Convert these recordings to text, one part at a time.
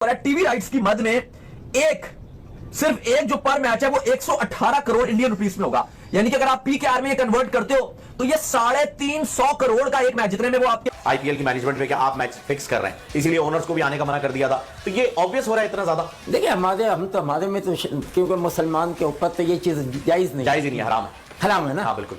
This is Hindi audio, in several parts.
टीवी राइट्स की मद में सिर्फ एक जो पर मैच है वो 118 करोड़ इंडियन रुपीस में होगा। यानी कि अगर आप पीकेआर में कन्वर्ट करते हो तो ये 350 करोड़ का एक मैच, जितने में वो आपके आईपीएल की मैनेजमेंट में क्या आप मैच फिक्स कर रहे हैं, इसीलिए ओनर्स को भी आने का मना कर दिया था। तो ये ऑब्वियस हो रहा है इतना ज्यादा। देखिए हमारे में तो क्योंकि मुसलमान के ऊपर तो ये चीज जायज नहीं है, हराम है ना। हाँ बिल्कुल,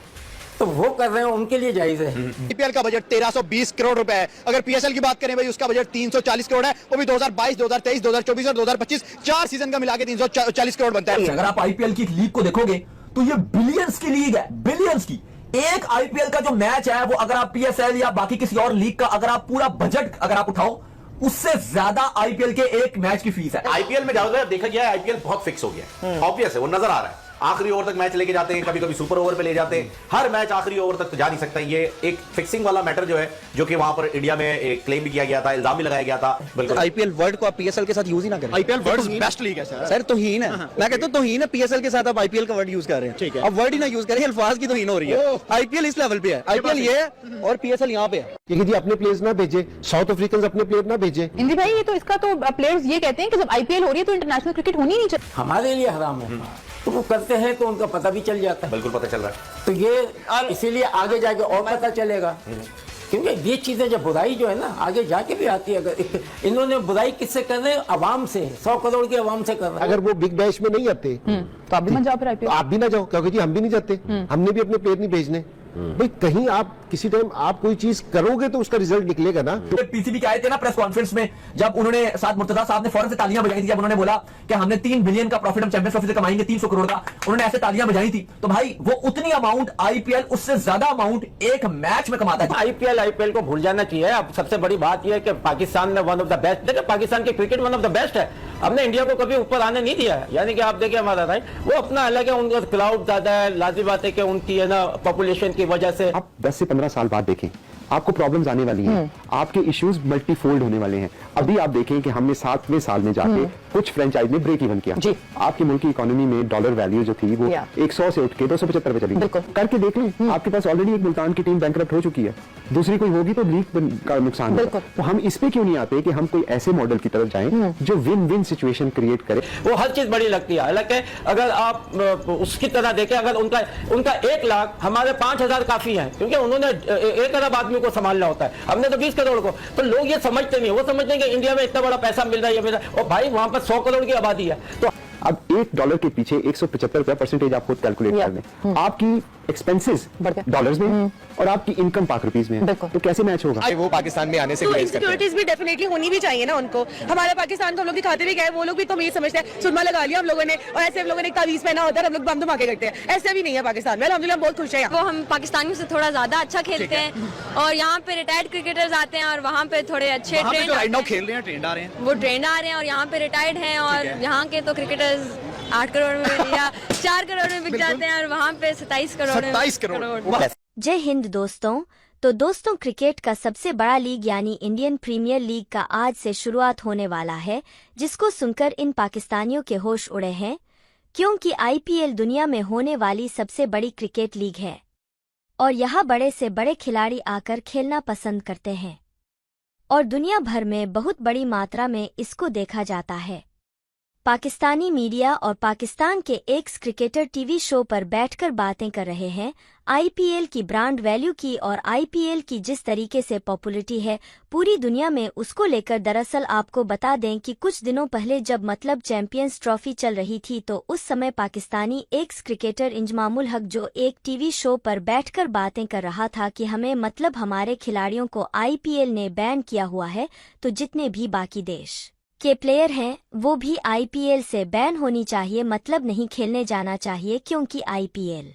तो वो कर रहे हैं, उनके लिए जायज है। आईपीएल का बजट 1320 करोड़ रुपए है। अगर पीएसएल की बात करें भाई, उसका बजट 340 करोड़ है, वो भी 2022, 2023, 2024 और 2025 4 सीजन का मिला के 340 करोड़ बनता है। अगर आप आईपीएल की लीग को देखोगे तो ये बिलियंस की लीग है, बिलियंस की। एक आईपीएल का जो मैच है वो अगर आप पीएसएल या बाकी किसी और लीग का अगर आप पूरा बजट अगर आप उठाओ, उससे ज्यादा आईपीएल के एक मैच की फीस है। आईपीएल में ज्यादा देखा गया है, आईपीएल बहुत फिक्स हो गया है, ऑब्वियस है, वो नजर आ रहा है। आखिरी ओवर तक मैच लेके जाते हैं, कभी कभी सुपर ओवर पे ले जाते हैं, हर मैच आखिरी ओवर तक तो जा नहीं सकता। ये एक फिक्सिंग वाला मैटर जो है, जो कि वहां पर इंडिया में एक क्लेम भी किया गया था, इल्जाम भी लगाया गया था। बिल्कुल आईपीएल वर्ल्ड को आप पीएसएल के साथ यूज ही ना करें। आईपीएल वर्ल्ड बेस्ट लीग है सर। तौहीन है, मैं कहता हूं तौहीन है। पीएसएल के साथ आप आईपीएल का वर्ड यूज कर रहे हैं, ठीक है। अब वर्ड ही ना यूज करें, अल्फाज की तौहीन हो रही है। आईपीएल इस लेवल पे है, आईपीएल ये है और पीएसएल यहाँ पे है। कि जी अपने प्लेयर्स ना भेजे, साउथ अफ्रीकन अपने प्लेयर ना भेजे। इंदी भाई ये तो इसका तो प्लेयर्स ये कहते हैं कि जब आईपीएल हो रही है तो इंटरनेशनल क्रिकेट होनी नहीं चाहिए। हमारे लिए हराम है, तो वो करते हैं तो उनका पता भी चल जाता है। बिल्कुल पता चल रहा है। तो ये इसीलिए आगे जाके और पता चलेगा, क्योंकि ये चीजें जब बुराई जो है ना आगे जाके भी आती है। अगर इन्होंने बुराई किससे कर रहे हैं, अवाम से, 100 करोड़ की अवाम से कर रहे हैं। अगर वो बिग बैश में नहीं आते तो आप भी मत जाओ फिर आईपीएल। आप भी ना जाओ, क्योंकि जी हम भी नहीं जाते, हमने भी अपने प्लेयर नहीं भेजने। भाई कहीं आप किसी टाइम आप कोई चीज करोगे तो उसका रिजल्ट निकलेगा ना। तो पीसीबी के आए थे ना प्रेस कॉन्फ्रेंस में, जब उन्होंने साथ मुर्तजा साहब ने फौरन से तालियां बजाई थी, जब उन्होंने बोला कि हमने 3 बिलियन का प्रॉफिट हम चैंपियंस ट्रॉफी से कमाएंगे, 300 करोड़ का, उन्होंने ऐसे तालियां बजाई थी। तो भाई वो उतनी अमाउंट आईपीएल उससे ज्यादा अमाउंट एक मैच में कमाता है। आईपीएल को भूल जाना चाहिए। अब सबसे बड़ी बात यह है कि पाकिस्तान ने वन ऑफ द बेस्ट, देखिए पाकिस्तान की cricket one of the best है। हमने इंडिया को कभी ऊपर आने नहीं दिया है। यानी कि आप देखिए हमारा राइट, वो अपना अलग है, उनका क्राउड ज्यादा है, लाजिम बात है कि उनकी है ना पॉपुलेशन की वजह से। आप 10 से 15 साल बाद देखें, आपको प्रॉब्लम्स आने वाली हैं, आपके इश्यूज मल्टीफोल्ड होने वाले हैं। अभी आप देखें कि हमने 7वें साल में जाके कुछ फ्रेंचाइज ने ब्रेक इवन किया। आपकी मुल्क की इकोनॉमी में डॉलर वैल्यू जो थी वो 100 से उठ के 275 पे चली गई। करके देख लें, आपके पास ऑलरेडी एक मुल्तान की टीम बैंकरप्ट हो चुकी है, दूसरी कोई होगी तो लीग का नुकसान होगा। तो हम इस पे क्यों नहीं आते कि हम कोई ऐसे मॉडल की तरफ जाएं जो विन विन सिचुएशन क्रिएट करे। वो हर चीज बड़ी लगती है। हालांकि अगर आप उसकी तरह देखें, अगर उनका 1 लाख, हमारे 5000 काफी है, क्योंकि उन्होंने 1 अरब आदमी को संभालना होता है, हमने तो 20 करोड़ को। तो लोग ये समझते नहीं, वो समझते हैं कि इंडिया में इतना बड़ा पैसा मिल रहा है, और भाई वहां पर 100 करोड़ की आबादी है। तो अब $1 के पीछे 175 रुपया परसेंटेज आप खुद कैलकुलेट कर लें। आपकी एक्सपेंसेस डॉलर्स में और आपकी इनकम पाक रुपीज में है, तो कैसे मैच होगा। वो पाकिस्तान में आने से तो इनसिक्योरिटीज भी डेफिनेटली होनी भी चाहिए ना उनको। हमारे पाकिस्तान को हम लोग दिखाते भी गए, वो लोग भी तो ये समझते हैं सुरमा लगा लिया हम लोगों ने, और ऐसे हम लोगों ने एक तावीज पहना होता है, हम लोग बम धमाके करते हैं। ऐसे भी नहीं है पाकिस्तान में, अल्हम्दुलिल्लाह बहुत खुश है। वो हम पाकिस्तानियों से थोड़ा ज्यादा अच्छा खेलते हैं, और यहाँ पे रिटायर्ड क्रिकेटर्स आते हैं और वहाँ पे थोड़े अच्छे खेल रहे हैं, ट्रेंड आ रहे हैं, वो ट्रेंड आ रहे हैं, और यहाँ पे रिटायर्ड हैं, और यहाँ के तो क्रिकेटर्स 8 करोड़ में या 4 करोड़ में बिक जाते हैं, और वहाँ पे 27 करोड़। जय हिंद दोस्तों। तो दोस्तों, क्रिकेट का सबसे बड़ा लीग यानी इंडियन प्रीमियर लीग का आज से शुरुआत होने वाला है, जिसको सुनकर इन पाकिस्तानियों के होश उड़े हैं, क्योंकि आईपीएल दुनिया में होने वाली सबसे बड़ी क्रिकेट लीग है और यहाँ बड़े से बड़े खिलाड़ी आकर खेलना पसंद करते हैं, और दुनिया भर में बहुत बड़ी मात्रा में इसको देखा जाता है। पाकिस्तानी मीडिया और पाकिस्तान के एक्स क्रिकेटर टीवी शो पर बैठकर बातें कर रहे हैं आईपीएल की ब्रांड वैल्यू की, और आईपीएल की जिस तरीके से पॉपुलरिटी है पूरी दुनिया में उसको लेकर। दरअसल आपको बता दें कि कुछ दिनों पहले जब मतलब चैंपियंस ट्रॉफी चल रही थी, तो उस समय पाकिस्तानी एक्स क्रिकेटर इंजमामुल हक जो एक टीवी शो पर बैठकर बातें कर रहा था कि हमें मतलब हमारे खिलाड़ियों को आईपीएल ने बैन किया हुआ है, तो जितने भी बाकी देश के प्लेयर हैं वो भी आईपीएल से बैन होनी चाहिए, मतलब नहीं खेलने जाना चाहिए, क्योंकि आईपीएल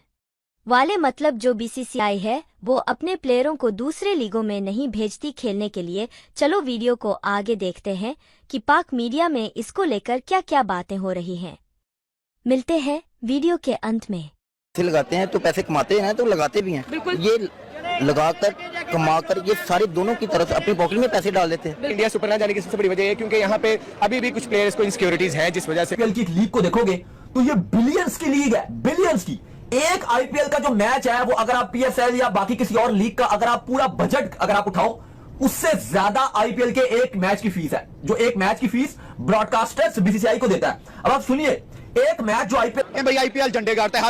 वाले मतलब जो बीसीसीआई है वो अपने प्लेयरों को दूसरे लीगों में नहीं भेजती खेलने के लिए। चलो वीडियो को आगे देखते हैं कि पाक मीडिया में इसको लेकर क्या क्या बातें हो रही हैं। मिलते हैं वीडियो के अंत में। लगाते हैं तो पैसे कमाते हैं, तो लगाते भी हैं, ये लगाकर कमाकर ये सारे दोनों की तरफ अपनी पॉकेट में पैसे डाल देते हैं। इंडिया सुपर ना जाने की सबसे बड़ी वजह है क्योंकि यहाँ पे अभी भी कुछ प्लेयर्स को इनसिक्योरिटीज है, जिस वजह से आईपीएल की लीग को देखोगे तो ये बिलियंस की लीग है, बिलियंस की। एक आईपीएल का जो मैच है वो अगर आप पीएसएल या बाकी किसी और लीग का अगर आप पूरा बजट अगर आप उठाओ, उससे ज्यादा आईपीएल के एक मैच की फीस है, जो एक मैच की फीस ब्रॉडकास्टर्स बीसीसीआई को देता है। अब आप सुनिए, एक मैच जो आईपीएल भाई आईपीएल झंडे गाड़ते हैं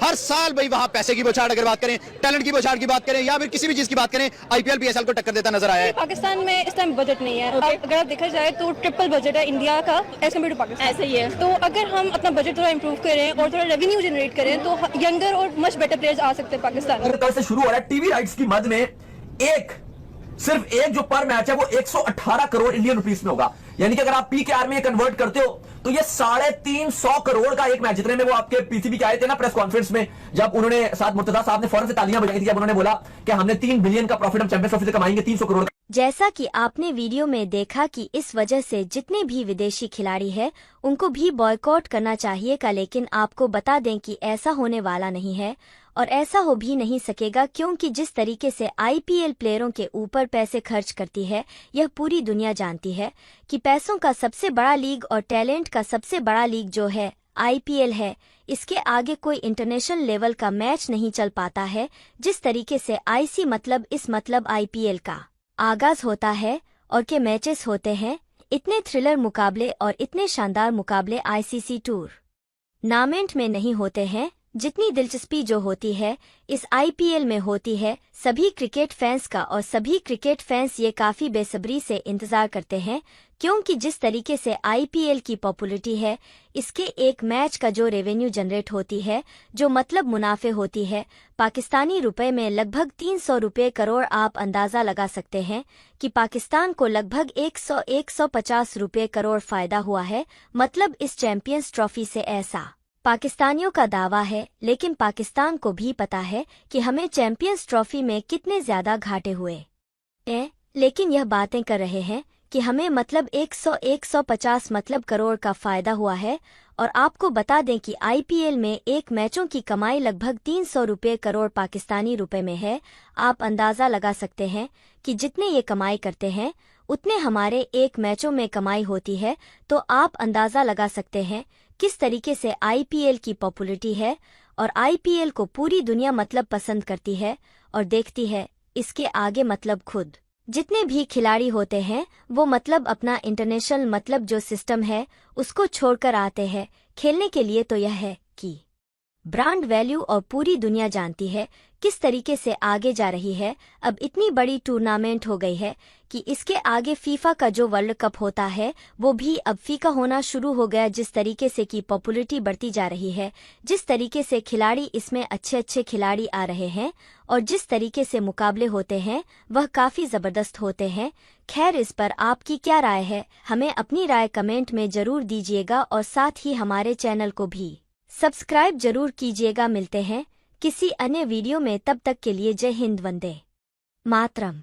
हर साल भाई वहां पैसे की बौछार, अगर बात करें टैलेंट की बौछार की बात करें या फिर किसी भी चीज की बात करें, आईपीएल पीएसएल को टक्कर देता नजर आया है। पाकिस्तान में इस टाइम बजट नहीं है। अगर आप देखा जाए तो ट्रिपल बजट है इंडिया का एज कम्पेयर टू पाकिस्तान। ऐसा ही है। तो अगर हम अपना बजट थोड़ा इंप्रूव करें और थोड़ा रेवेन्यू जनरेट करें तो यंगर और मच बेटर प्लेयर्स आ सकते हैं पाकिस्तान। अगर कल से शुरू हो रहा है टीवी राइट्स की मद में सिर्फ एक जो पर मैच है वो 118 करोड़ इंडियन रुपीस में होगा। यानी कि अगर आप पीकेआर में कन्वर्ट करते हो तो ये 350 करोड़ का एक मैच, जितने में वो आपके पीसीबी के आए थे ना प्रेस कॉन्फ्रेंस में, जब उन्होंने साथ मुर्तजा साहब ने फौरन से तालियां बजाई थी जब उन्होंने बोला कि हमने 3 बिलियन का प्रॉफिट हम चैंपियंस ट्रॉफी से कमाएंगे 300 करोड़। जैसा कि आपने वीडियो में देखा कि इस वजह से जितने भी विदेशी खिलाड़ी हैं उनको भी बॉयकॉट करना चाहिए का, लेकिन आपको बता दें कि ऐसा होने वाला नहीं है और ऐसा हो भी नहीं सकेगा, क्योंकि जिस तरीके से आईपीएल प्लेयरों के ऊपर पैसे खर्च करती है यह पूरी दुनिया जानती है कि पैसों का सबसे बड़ा लीग और टैलेंट का सबसे बड़ा लीग जो है आईपीएल है। इसके आगे कोई इंटरनेशनल लेवल का मैच नहीं चल पाता है। जिस तरीके से आईसी मतलब आईपीएल का आगाज होता है और के मैचेस होते हैं, इतने थ्रिलर मुकाबले और इतने शानदार मुकाबले आईसीसी टूर्नामेंट में नहीं होते हैं जितनी दिलचस्पी जो होती है इस आईपीएल में होती है सभी क्रिकेट फैंस का। और सभी क्रिकेट फैंस ये काफी बेसब्री से इंतजार करते हैं, क्योंकि जिस तरीके से आईपीएल की पॉपुलैरिटी है, इसके एक मैच का जो रेवेन्यू जनरेट होती है, जो मतलब मुनाफे होती है पाकिस्तानी रुपए में लगभग 300 रुपये करोड़। आप अंदाजा लगा सकते हैं कि पाकिस्तान को लगभग 100-150 रुपये करोड़ फायदा हुआ है। मतलब इस चैंपियंस ट्रॉफी से ऐसा पाकिस्तानियों का दावा है, लेकिन पाकिस्तान को भी पता है कि हमें चैंपियंस ट्रॉफी में कितने ज्यादा घाटे हुए हैं, लेकिन यह बातें कर रहे हैं कि हमें मतलब 100-150 मतलब करोड़ का फायदा हुआ है। और आपको बता दें कि आईपीएल में एक मैचों की कमाई लगभग 300 रुपये करोड़ पाकिस्तानी रुपए में है। आप अंदाजा लगा सकते हैं कि जितने ये कमाई करते हैं उतने हमारे एक मैचों में कमाई होती है। तो आप अंदाजा लगा सकते हैं किस तरीके से आईपीएल की पॉपुलैरिटी है और आईपीएल को पूरी दुनिया मतलब पसंद करती है और देखती है। इसके आगे मतलब खुद जितने भी खिलाड़ी होते हैं वो मतलब अपना इंटरनेशनल मतलब जो सिस्टम है उसको छोड़कर आते हैं खेलने के लिए। तो यह है कि ब्रांड वैल्यू और पूरी दुनिया जानती है किस तरीके से आगे जा रही है। अब इतनी बड़ी टूर्नामेंट हो गई है कि इसके आगे फीफा का जो वर्ल्ड कप होता है वो भी अब फीका होना शुरू हो गया। जिस तरीके से की पॉपुलैरिटी बढ़ती जा रही है, जिस तरीके से खिलाड़ी इसमें अच्छे खिलाड़ी आ रहे हैं और जिस तरीके से मुकाबले होते हैं वह काफी जबरदस्त होते हैं। खैर, इस पर आपकी क्या राय है, हमें अपनी राय कमेंट में जरूर दीजिएगा और साथ ही हमारे चैनल को भी सब्सक्राइब जरूर कीजिएगा। मिलते हैं किसी अन्य वीडियो में, तब तक के लिए जय हिंद, वंदे मातरम।